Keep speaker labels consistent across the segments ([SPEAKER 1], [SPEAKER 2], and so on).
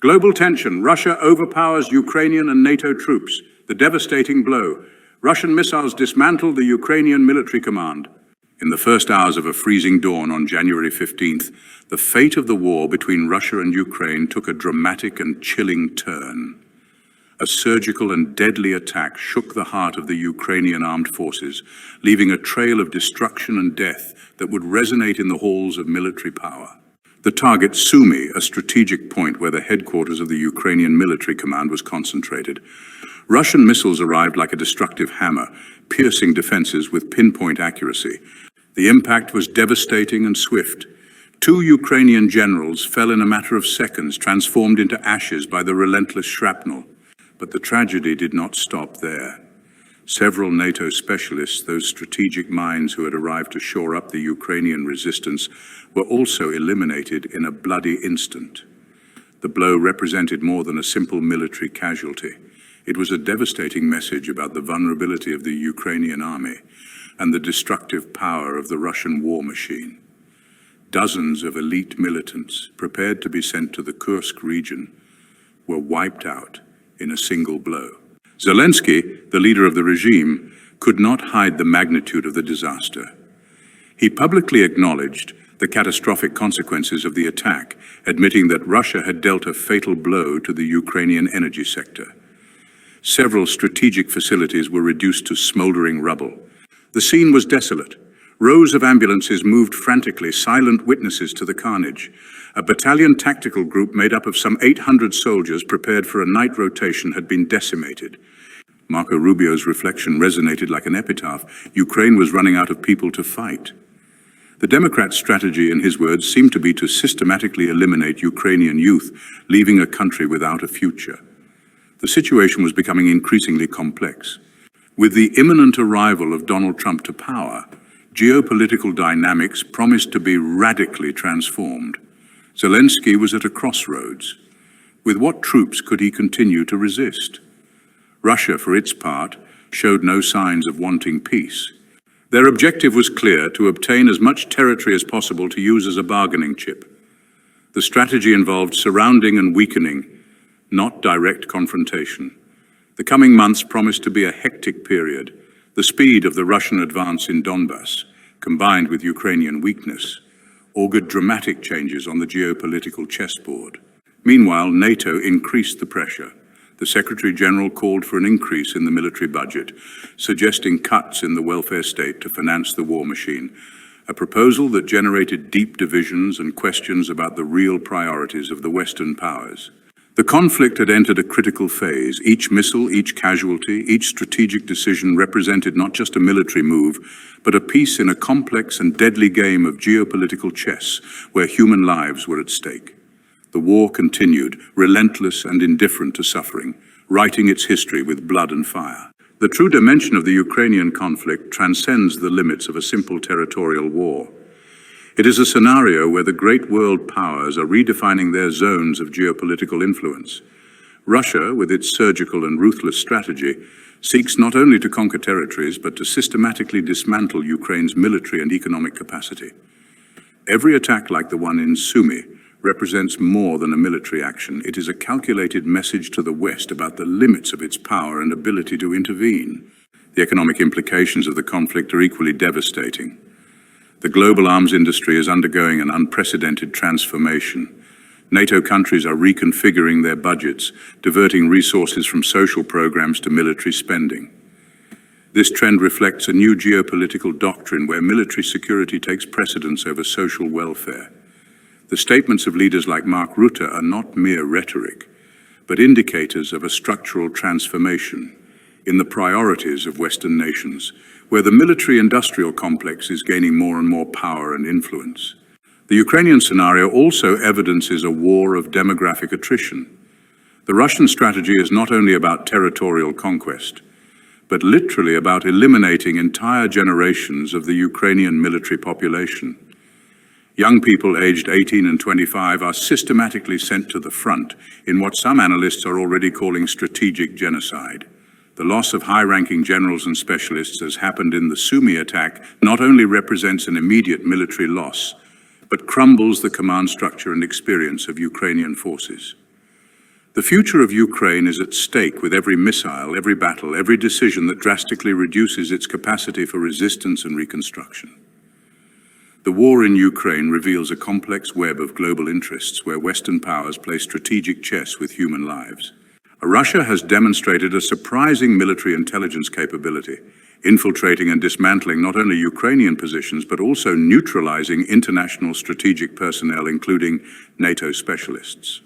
[SPEAKER 1] Global tension. Russia overpowers Ukrainian and NATO troops. The devastating blow. Russian missiles dismantled the Ukrainian military command. In the first hours of a freezing dawn on January 15th, the fate of the war between Russia and Ukraine took a dramatic and chilling turn. A surgical and deadly attack shook the heart of the Ukrainian armed forces, leaving a trail of destruction and death that would resonate in the halls of military power. The target, Sumy, a strategic point where the headquarters of the Ukrainian military command was concentrated. Russian missiles arrived like a destructive hammer, piercing defenses with pinpoint accuracy. The impact was devastating and swift. 2 Ukrainian generals fell in a matter of seconds, transformed into ashes by the relentless shrapnel. But the tragedy did not stop there. Several NATO specialists, those strategic minds who had arrived to shore up the Ukrainian resistance, were also eliminated in a bloody instant. The blow represented more than a simple military casualty. It was a devastating message about the vulnerability of the Ukrainian army and the destructive power of the Russian war machine. Dozens of elite militants, prepared to be sent to the Kursk region, were wiped out in a single blow. Zelensky, the leader of the regime, could not hide the magnitude of the disaster. He publicly acknowledged the catastrophic consequences of the attack, admitting that Russia had dealt a fatal blow to the Ukrainian energy sector. Several strategic facilities were reduced to smoldering rubble. The scene was desolate. Rows of ambulances moved frantically, silent witnesses to the carnage. A battalion tactical group made up of some 800 soldiers prepared for a night rotation had been decimated. Marco Rubio's reflection resonated like an epitaph. Ukraine was running out of people to fight. The Democrats' strategy, in his words, seemed to be to systematically eliminate Ukrainian youth, leaving a country without a future. The situation was becoming increasingly complex. With the imminent arrival of Donald Trump to power, geopolitical dynamics promised to be radically transformed. Zelensky was at a crossroads. With what troops could he continue to resist? Russia, for its part, showed no signs of wanting peace. Their objective was clear: to obtain as much territory as possible to use as a bargaining chip. The strategy involved surrounding and weakening, not direct confrontation. The coming months promised to be a hectic period. The speed of the Russian advance in Donbass, combined with Ukrainian weakness, augured dramatic changes on the geopolitical chessboard. Meanwhile, NATO increased the pressure. The Secretary General called for an increase in the military budget, suggesting cuts in the welfare state to finance the war machine, a proposal that generated deep divisions and questions about the real priorities of the Western powers. The conflict had entered a critical phase. Each missile, each casualty, each strategic decision represented not just a military move, but a piece in a complex and deadly game of geopolitical chess where human lives were at stake. The war continued, relentless and indifferent to suffering, writing its history with blood and fire. The true dimension of the Ukrainian conflict transcends the limits of a simple territorial war. It is a scenario where the great world powers are redefining their zones of geopolitical influence. Russia, with its surgical and ruthless strategy, seeks not only to conquer territories, but to systematically dismantle Ukraine's military and economic capacity. Every attack like the one in Sumy represents more than a military action. It is a calculated message to the West about the limits of its power and ability to intervene. The economic implications of the conflict are equally devastating. The global arms industry is undergoing an unprecedented transformation. NATO countries are reconfiguring their budgets, diverting resources from social programs to military spending. This trend reflects a new geopolitical doctrine where military security takes precedence over social welfare. The statements of leaders like Mark Rutte are not mere rhetoric, but indicators of a structural transformation in the priorities of Western nations, where the military-industrial complex is gaining more and more power and influence. The Ukrainian scenario also evidences a war of demographic attrition. The Russian strategy is not only about territorial conquest, but literally about eliminating entire generations of the Ukrainian military population. Young people aged 18 and 25 are systematically sent to the front in what some analysts are already calling strategic genocide. The loss of high-ranking generals and specialists, as happened in the Sumy attack, not only represents an immediate military loss, but crumbles the command structure and experience of Ukrainian forces. The future of Ukraine is at stake with every missile, every battle, every decision that drastically reduces its capacity for resistance and reconstruction. The war in Ukraine reveals a complex web of global interests where Western powers play strategic chess with human lives. Russia has demonstrated a surprising military intelligence capability, infiltrating and dismantling not only Ukrainian positions but also neutralizing international strategic personnel, including NATO specialists.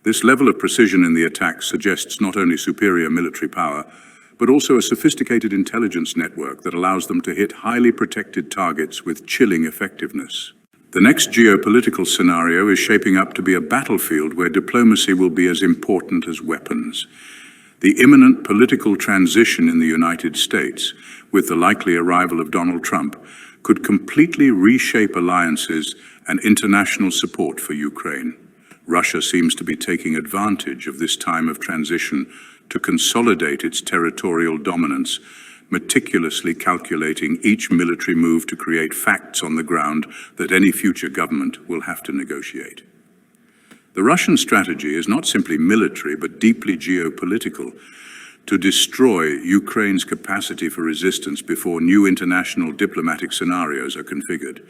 [SPEAKER 1] This level of precision in the attack suggests not only superior military power, but also a sophisticated intelligence network that allows them to hit highly protected targets with chilling effectiveness. The next geopolitical scenario is shaping up to be a battlefield where diplomacy will be as important as weapons. The imminent political transition in the United States, with the likely arrival of Donald Trump, could completely reshape alliances and international support for Ukraine. Russia seems to be taking advantage of this time of transition to consolidate its territorial dominance, meticulously calculating each military move to create facts on the ground that any future government will have to negotiate. The Russian strategy is not simply military but deeply geopolitical, to destroy Ukraine's capacity for resistance before new international diplomatic scenarios are configured.